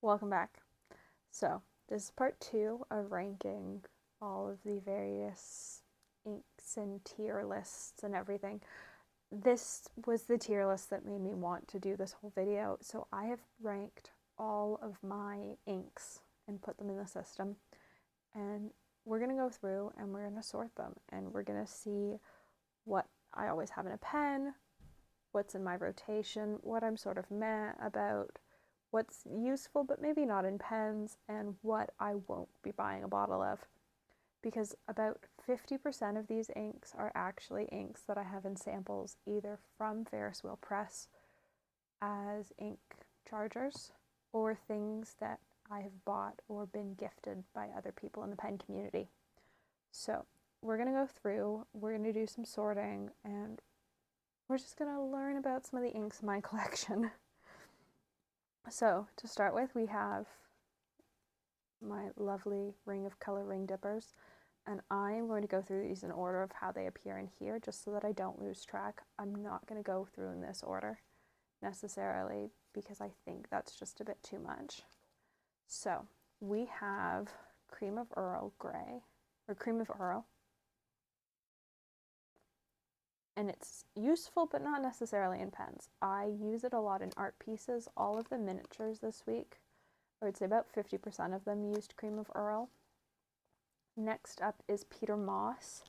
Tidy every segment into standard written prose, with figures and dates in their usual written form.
Welcome back. So, this is part 2 of ranking all of the various inks and tier lists and everything. This was the tier list that made me want to do this whole video. So I have ranked all of my inks and put them in the system. And we're going to go through and we're going to sort them. And we're going to see what I always have in a pen, what's in my rotation, what I'm sort of meh about, what's useful but maybe not in pens, and what I won't be buying a bottle of. Because about 50% of these inks are actually inks that I have in samples either from Ferris Wheel Press as ink chargers or things that I have bought or been gifted by other people in the pen community. So we're going to go through, we're going to do some sorting, and we're just going to learn about some of the inks in my collection. So to start with, we have my lovely ring of color ring dippers, and I'm going to go through these in order of how they appear in here just so that I don't lose track. I'm not going to go through in this order necessarily because I think that's just a bit too much. So we have Cream of Earl Grey, or Cream of Earl, and it's useful but not necessarily in pens. I use it a lot in art pieces. All of the miniatures this week, I would say about 50% of them used Cream of Earl. Next up is Peter Moss,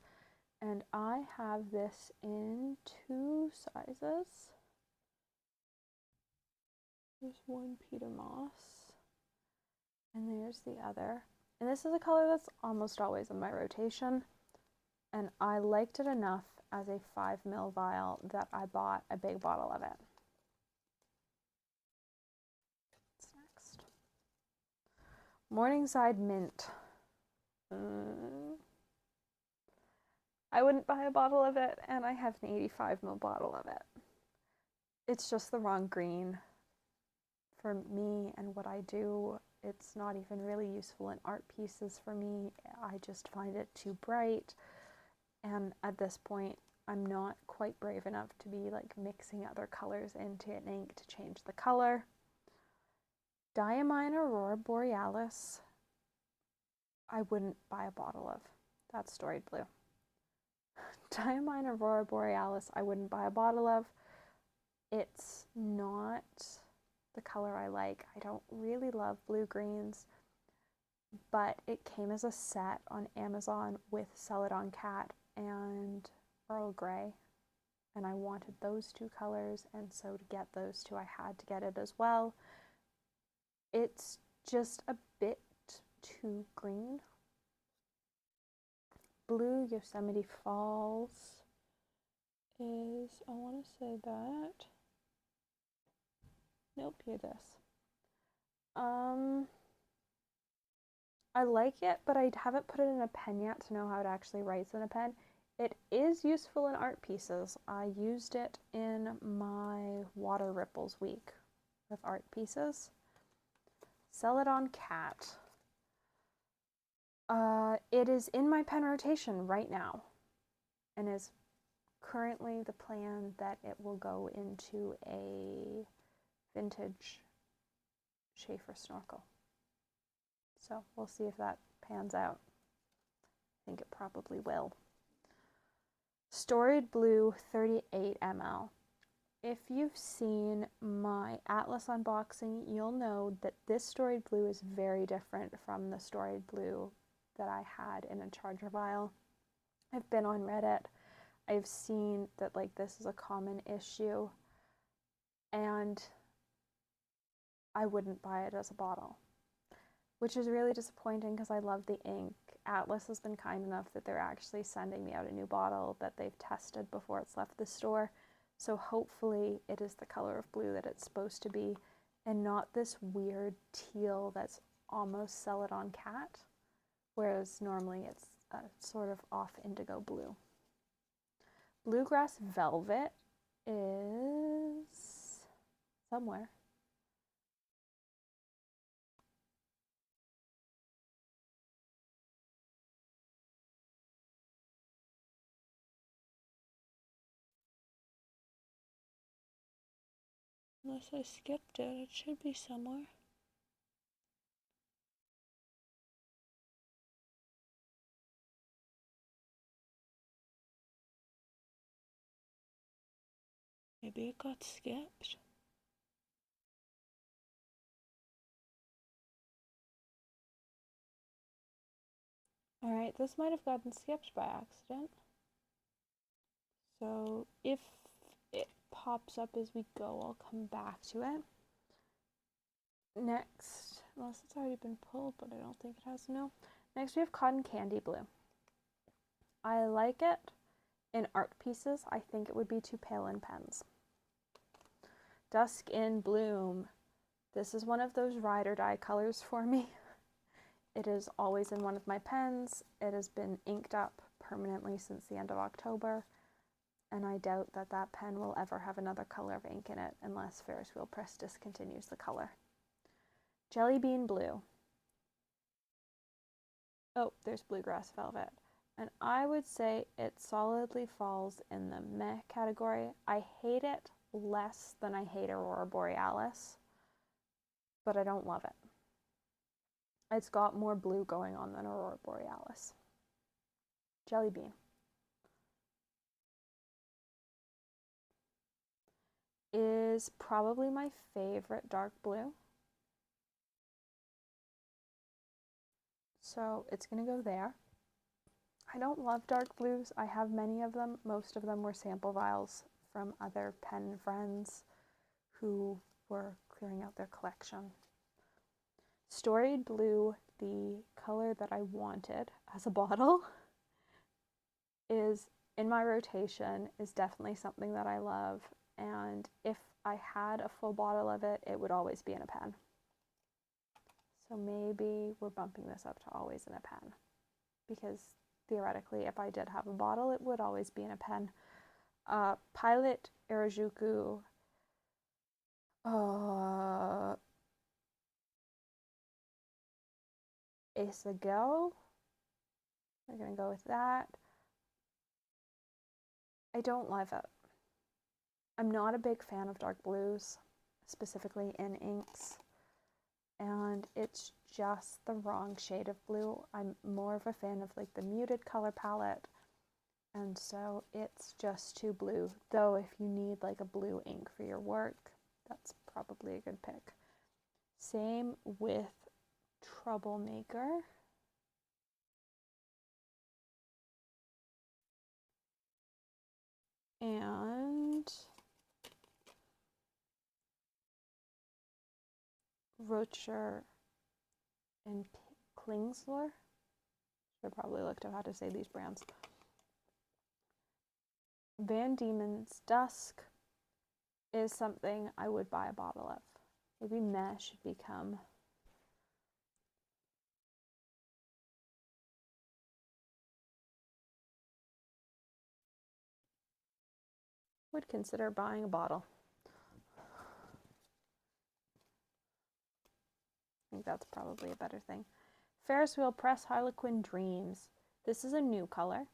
and I have this in 2 sizes. There's one Peter Moss, and there's the other. And this is a color that's almost always in my rotation, and I liked it enough as a 5 ml vial that I bought a big bottle of it. What's next? Morningside Mint. I wouldn't buy a bottle of it, and I have an 85 ml bottle of it. It's just the wrong green for me and what I do. It's not even really useful in art pieces for me. I just find it too bright, and at this point I'm not quite brave enough to be like mixing other colors into an ink to change the color. Diamine Aurora Borealis, I wouldn't buy a bottle of. That's storied blue. Diamine Aurora Borealis, I wouldn't buy a bottle of. It's not the color I like. I don't really love blue greens, but it came as a set on Amazon with Celadon Cat and Earl Grey, and I wanted those 2 colors, and so to get those 2 I had to get it as well. It's just a bit too green. Blue Yosemite Falls is, I want to say that, nope, hear this. I like it, but I haven't put it in a pen yet to know how it actually writes in a pen. It is useful in art pieces. I used it in my Water Ripples week of art pieces. Celadon Cat. It is in my pen rotation right now, and is currently the plan that it will go into a vintage Schaefer snorkel. So we'll see if that pans out. I think it probably will. Storied Blue 38 ml. If you've seen my Atlas unboxing, you'll know that this Storied Blue is very different from the Storied Blue that I had in a charger vial. I've been on Reddit. I've seen that like this is a common issue, and I wouldn't buy it as a bottle, which is really disappointing because I love the ink. Atlas has been kind enough that they're actually sending me out a new bottle that they've tested before it's left the store. So hopefully it is the color of blue that it's supposed to be, and not this weird teal that's almost Celadon Cat, whereas normally it's a sort of off indigo blue. Bluegrass Velvet is somewhere. Unless I skipped it, it should be somewhere. Maybe it got skipped. Alright, this might have gotten skipped by accident. So if it pops up as we go, I'll come back to it. Next, unless it's already been pulled, but I don't think it has, no. Next we have Cotton Candy Blue. I like it in art pieces. I think it would be too pale in pens. Dusk in Bloom. This is one of those ride or die colors for me. It is always in one of my pens. It has been inked up permanently since the end of October, and I doubt that that pen will ever have another color of ink in it unless Ferris Wheel Press discontinues the color. Jelly Bean Blue. Oh, there's Bluegrass Velvet. And I would say it solidly falls in the meh category. I hate it less than I hate Aurora Borealis, but I don't love it. It's got more blue going on than Aurora Borealis. Jelly Bean. Is probably my favorite dark blue. So it's gonna go there. I don't love dark blues. I have many of them. Most of them were sample vials from other pen friends who were clearing out their collection. Storied Blue, the color that I wanted as a bottle, is in my rotation, is definitely something that I love. And if I had a full bottle of it, it would always be in a pen. So maybe we're bumping this up to always in a pen, because theoretically, if I did have a bottle, it would always be in a pen. Pilot Arajuku. Asago. We're going to go with that. I don't love it. I'm not a big fan of dark blues, specifically in inks. And it's just the wrong shade of blue. I'm more of a fan of like the muted color palette, and so it's just too blue. Though if you need like a blue ink for your work, that's probably a good pick. Same with Troublemaker. And Rohrer and Klingner. Should probably looked up how to say these brands. Van Diemen's Dusk is something I would buy a bottle of. Maybe meh should become would consider buying a bottle. I think that's probably a better thing. Ferris Wheel Press Harlequin Dreams. This is a new color,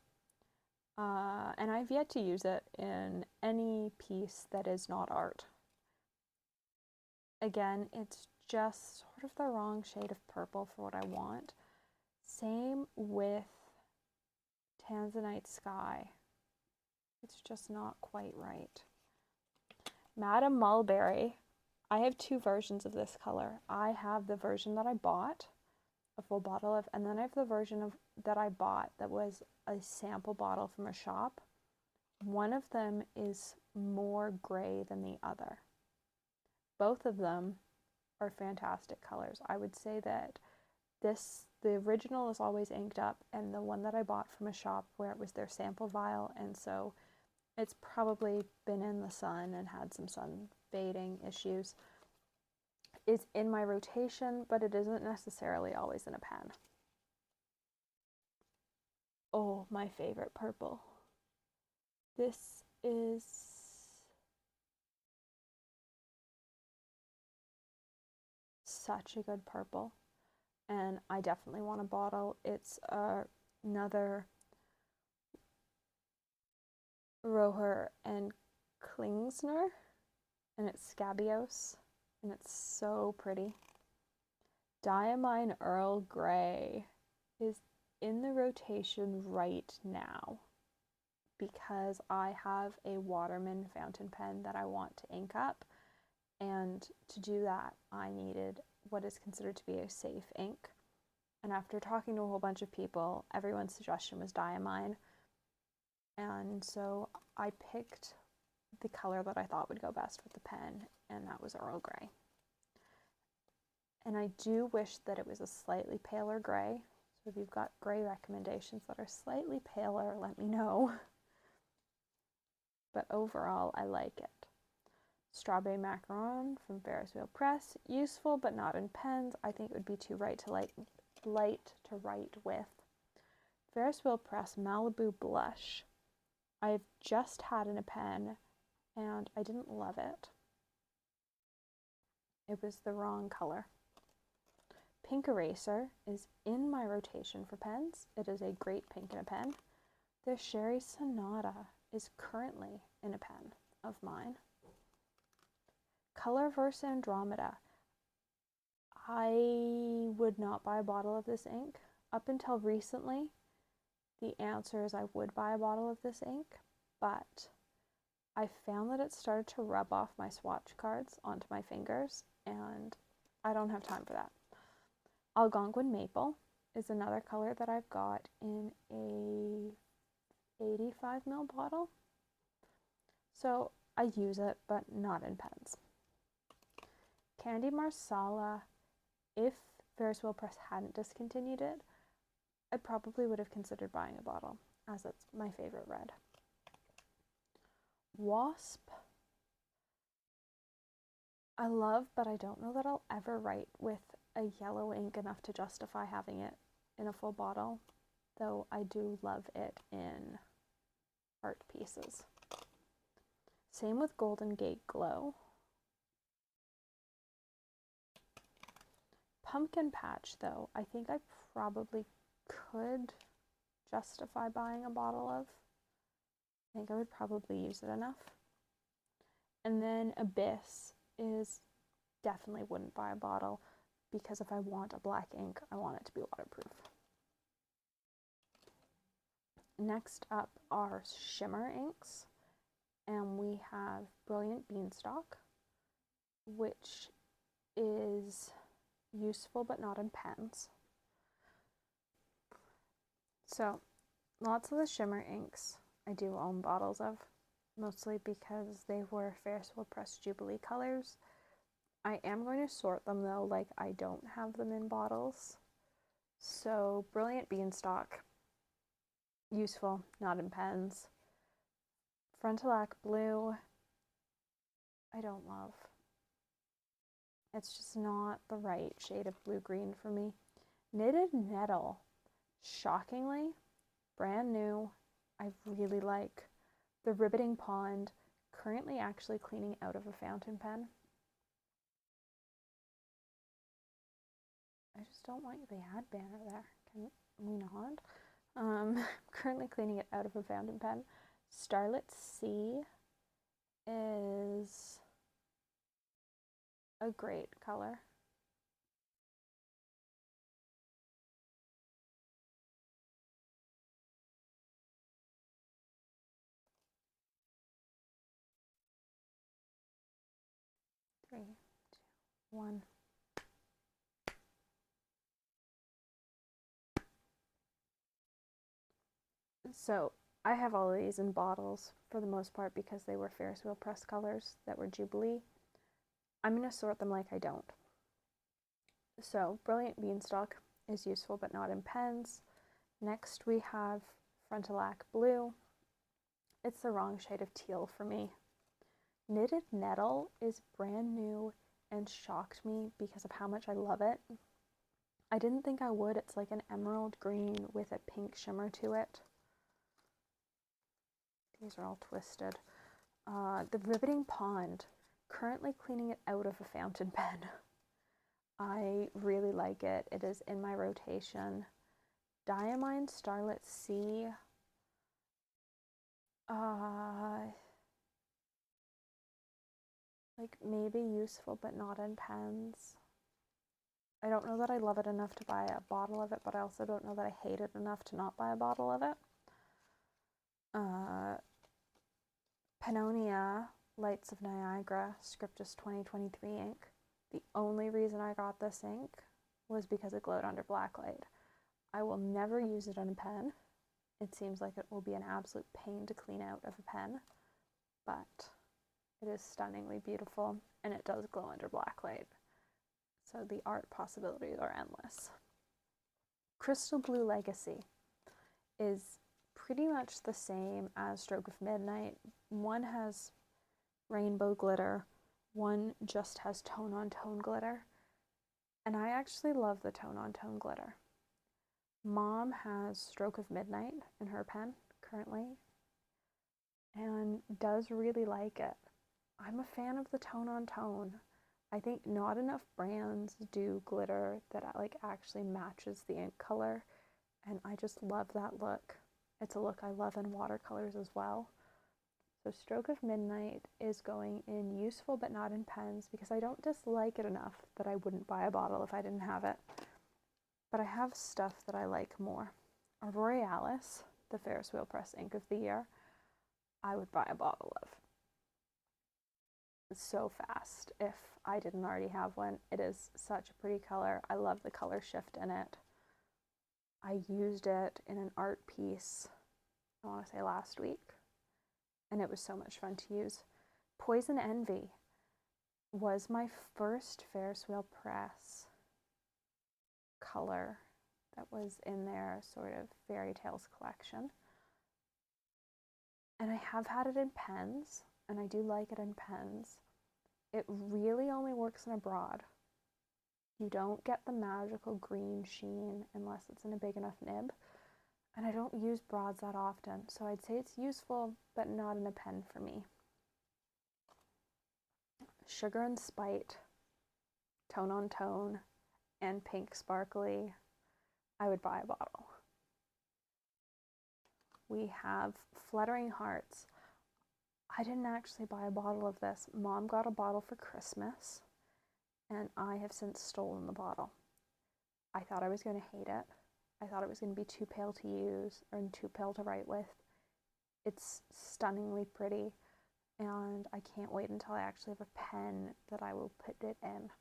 and I've yet to use it in any piece that is not art. Again, it's just sort of the wrong shade of purple for what I want. Same with Tanzanite Sky. It's just not quite right. Madame Mulberry. I have two versions of this color. I have the version that I bought, a full bottle of, and then I have the version that I bought that was a sample bottle from a shop. One of them is more gray than the other. Both of them are fantastic colors. I would say that the original is always inked up, and the one that I bought from a shop where it was their sample vial, and so it's probably been in the sun and had some sun fading issues, is in my rotation, but it isn't necessarily always in a pen. Oh, my favorite purple. This is such a good purple, and I definitely want a bottle. It's another Rohrer and Klingner, and it's Scabios, and it's so pretty. Diamine Earl Grey is in the rotation right now. because I have a Waterman fountain pen that I want to ink up, and to do that I needed what is considered to be a safe ink. And after talking to a whole bunch of people, everyone's suggestion was Diamine, and so I picked the color that I thought would go best with the pen, and that was Earl Grey. And I do wish that it was a slightly paler gray. So if you've got gray recommendations that are slightly paler, let me know. But overall, I like it. Strawberry Macaron from Ferris Wheel Press. Useful, but not in pens. I think it would be too light to write with. Ferris Wheel Press Malibu Blush. I've just had in a pen, and I didn't love it. It was the wrong color. Pink Eraser is in my rotation for pens. It is a great pink in a pen. The Sherry Sonata is currently in a pen of mine. Colorverse Andromeda. I would not buy a bottle of this ink. Up until recently, the answer is I would buy a bottle of this ink, but I found that it started to rub off my swatch cards onto my fingers, and I don't have time for that. Algonquin Maple is another color that I've got in a 85ml bottle. So I use it, but not in pens. Candy Marsala, if Ferris Wheel Press hadn't discontinued it, I probably would have considered buying a bottle, as it's my favorite red. Wasp, I love, but I don't know that I'll ever write with a yellow ink enough to justify having it in a full bottle, though I do love it in art pieces. Same with Golden Gate Glow. Pumpkin Patch, though, I think I probably could justify buying a bottle of. I think I would probably use it enough. And then Abyss is definitely wouldn't buy a bottle, because if I want a black ink, I want it to be waterproof. Next up are shimmer inks, and we have Brilliant Beanstalk, which is useful but not in pens. So lots of the shimmer inks I do own bottles of, mostly because they were Ferris Wheel Press Jubilee colors. I am going to sort them though, like I don't have them in bottles. So Brilliant Beanstalk, useful, not in pens. Frontenac Blue, I don't love. It's just not the right shade of blue-green for me. Knitted Nettle, shockingly, brand new. I really like. The Riveting Pond, currently actually cleaning out of a fountain pen. I just don't want the ad banner there. Can we not? Currently cleaning it out of a fountain pen. Starlit Sea is a great color. Three, two, one. So I have all of these in bottles for the most part because they were Ferris Wheel Press colors that were Jubilee. I'm going to sort them like I don't. So Brilliant Beanstalk is useful but not in pens. Next we have Frontenac Blue. It's the wrong shade of teal for me. Knitted Nettle is brand new and shocked me because of how much I love it. I didn't think I would. It's like an emerald green with a pink shimmer to it. These are all twisted. The Riveting Pond, currently cleaning it out of a fountain pen. I really like it. It is in my rotation. Diamine Starlit Sea. Like maybe useful but not in pens. I don't know that I love it enough to buy a bottle of it, but I also don't know that I hate it enough to not buy a bottle of it. Pennonia Lights of Niagara Scriptus 2023 ink. The only reason I got this ink was because it glowed under blacklight. I will never use it on a pen. It seems like it will be an absolute pain to clean out of a pen, but it is stunningly beautiful and it does glow under blacklight. So the art possibilities are endless. Crystal Blue Legacy is pretty much the same as Stroke of Midnight. One has rainbow glitter, one just has tone-on-tone glitter, and I actually love the tone-on-tone glitter. Mom has Stroke of Midnight in her pen currently and does really like it. I'm a fan of the tone-on-tone. I think not enough brands do glitter that like actually matches the ink color, and I just love that look. It's a look I love in watercolors as well. So Stroke of Midnight is going in useful but not in pens because I don't dislike it enough that I wouldn't buy a bottle if I didn't have it. But I have stuff that I like more. Rohrer, the Ferris Wheel Press ink of the year, I would buy a bottle of. It's so fast if I didn't already have one. It is such a pretty color. I love the color shift in it. I used it in an art piece, I want to say last week, and it was so much fun to use. Poison Envy was my first Ferris Wheel Press color that was in their sort of fairy tales collection. And I have had it in pens, and I do like it in pens. It really only works in a broad. You don't get the magical green sheen unless it's in a big enough nib. And I don't use broads that often, so I'd say it's useful, but not in a pen for me. Sugar and Spite, Tone on Tone, and Pink Sparkly, I would buy a bottle. We have Fluttering Hearts. I didn't actually buy a bottle of this. Mom got a bottle for Christmas, and I have since stolen the bottle. I thought I was going to hate it. I thought it was going to be too pale to use or too pale to write with. It's stunningly pretty, and I can't wait until I actually have a pen that I will put it in.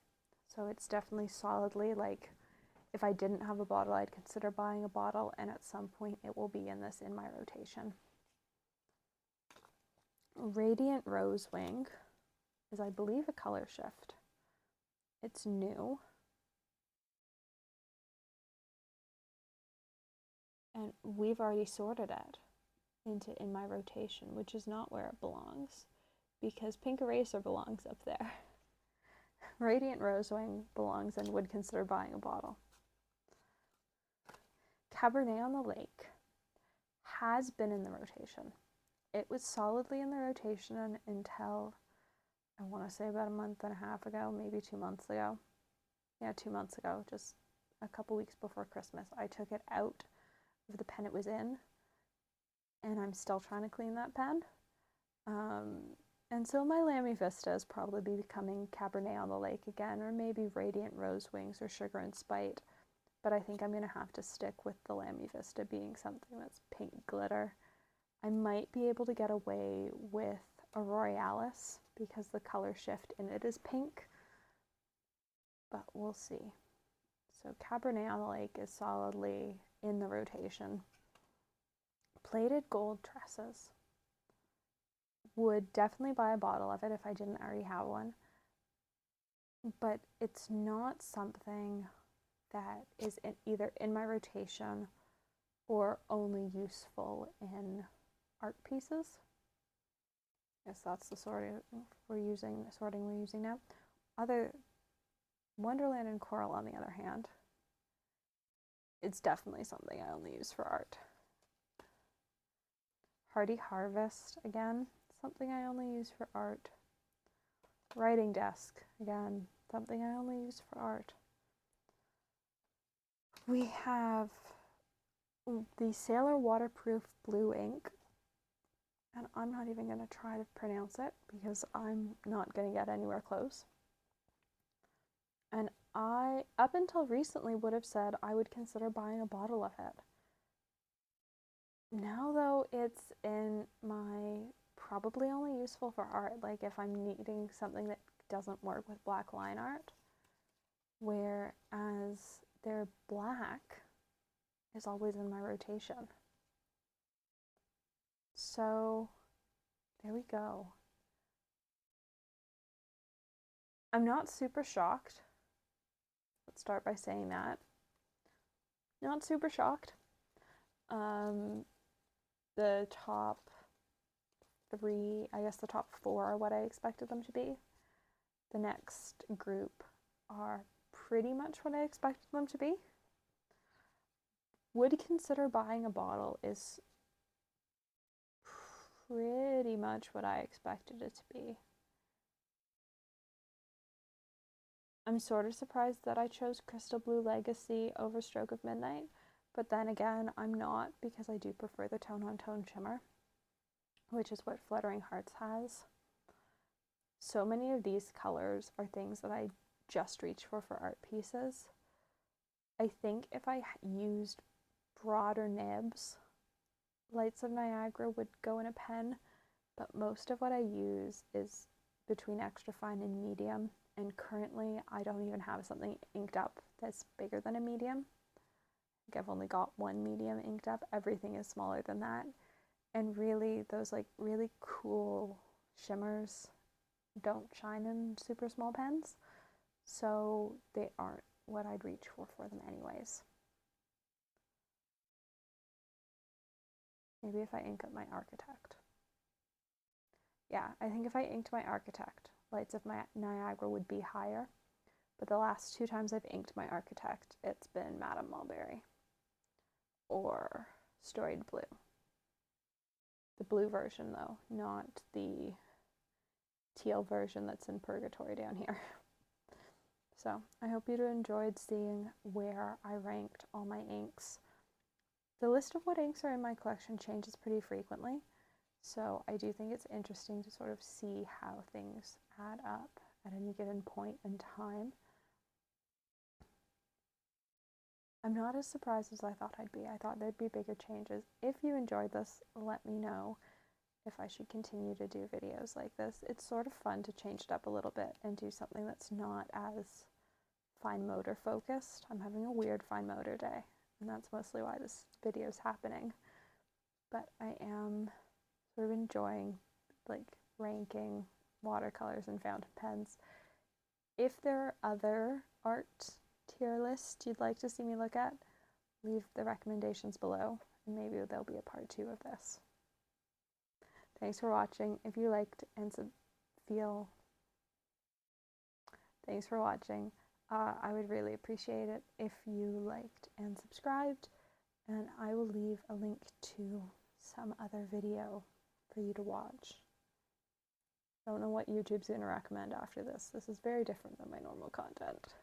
So it's definitely solidly like, if I didn't have a bottle, I'd consider buying a bottle, and at some point it will be in this in my rotation. Radiant Rosewing is, I believe, a color shift. It's new. And we've already sorted it into in my rotation, which is not where it belongs, because Pink Eraser belongs up there. Radiant Rosewing belongs and would consider buying a bottle. Cabernet on the Lake has been in the rotation. It was solidly in the rotation until, I want to say about a month and a half ago, maybe 2 months ago. Yeah, 2 months ago, just a couple weeks before Christmas. I took it out of the pen it was in, and I'm still trying to clean that pen. And so my Lamy Vista is probably becoming Cabernet on the Lake again, or maybe Radiant Rose Wings or Sugar and Spite. But I think I'm going to have to stick with the Lamy Vista being something that's pink glitter. I might be able to get away with a Royale because the color shift in it is pink, but we'll see. So Cabernet on the Lake is solidly in the rotation. Plated Gold Tresses. Would definitely buy a bottle of it if I didn't already have one, but it's not something that is either in my rotation or only useful in art pieces. Yes, that's the sorting we're using now. Other Wonderland and Coral, on the other hand, it's definitely something I only use for art. Hardy Harvest, again, something I only use for art. Writing Desk, again, something I only use for art. We have the Sailor Waterproof Blue ink, and I'm not even going to try to pronounce it because I'm not going to get anywhere close. And I, up until recently, would have said I would consider buying a bottle of it. Now though, it's in my probably only useful for art, like if I'm needing something that doesn't work with black line art, whereas their black is always in my rotation. So there we go. I'm not super shocked. Let's start by saying that. Not super shocked. The top three, I guess the top four are what I expected them to be. The next group are pretty much what I expected them to be. Would consider buying a bottle is pretty much what I expected it to be. I'm sort of surprised that I chose Crystal Blue Legacy over Stroke of Midnight, but then again, I'm not, because I do prefer the Tone on Tone shimmer, which is what Fluttering Hearts has. So many of these colors are things that I just reach for art pieces. I think if I used broader nibs, Lights of Niagara would go in a pen, but most of what I use is between extra fine and medium, and currently I don't even have something inked up that's bigger than a medium. I think I've only got one medium inked up. Everything is smaller than that, and really those like really cool shimmers don't shine in super small pens, so they aren't what I'd reach for them anyways. Maybe if I ink up my Architect. Yeah, I think if I inked my Architect, Lights of Niagara would be higher, but the last two times I've inked my Architect, it's been Madame Mulberry or Storied Blue. The blue version though, not the teal version that's in Purgatory down here. So I hope you enjoyed seeing where I ranked all my inks. The list of what inks are in my collection changes pretty frequently, so I do think it's interesting to sort of see how things add up at any given point in time. I'm not as surprised as I thought I'd be. I thought there'd be bigger changes. If you enjoyed this, let me know if I should continue to do videos like this. It's sort of fun to change it up a little bit and do something that's not as fine motor focused. I'm having a weird fine motor day, and that's mostly why this video is happening. But I am sort of enjoying like ranking watercolors and fountain pens. If there are other art tier lists you'd like to see me look at, leave the recommendations below, and maybe there'll be a part 2 of this. Thanks for watching. If you liked and thanks for watching. I would really appreciate it if you liked and subscribed, and I will leave a link to some other video for you to watch. I don't know what YouTube's going to recommend after this. This is very different than my normal content.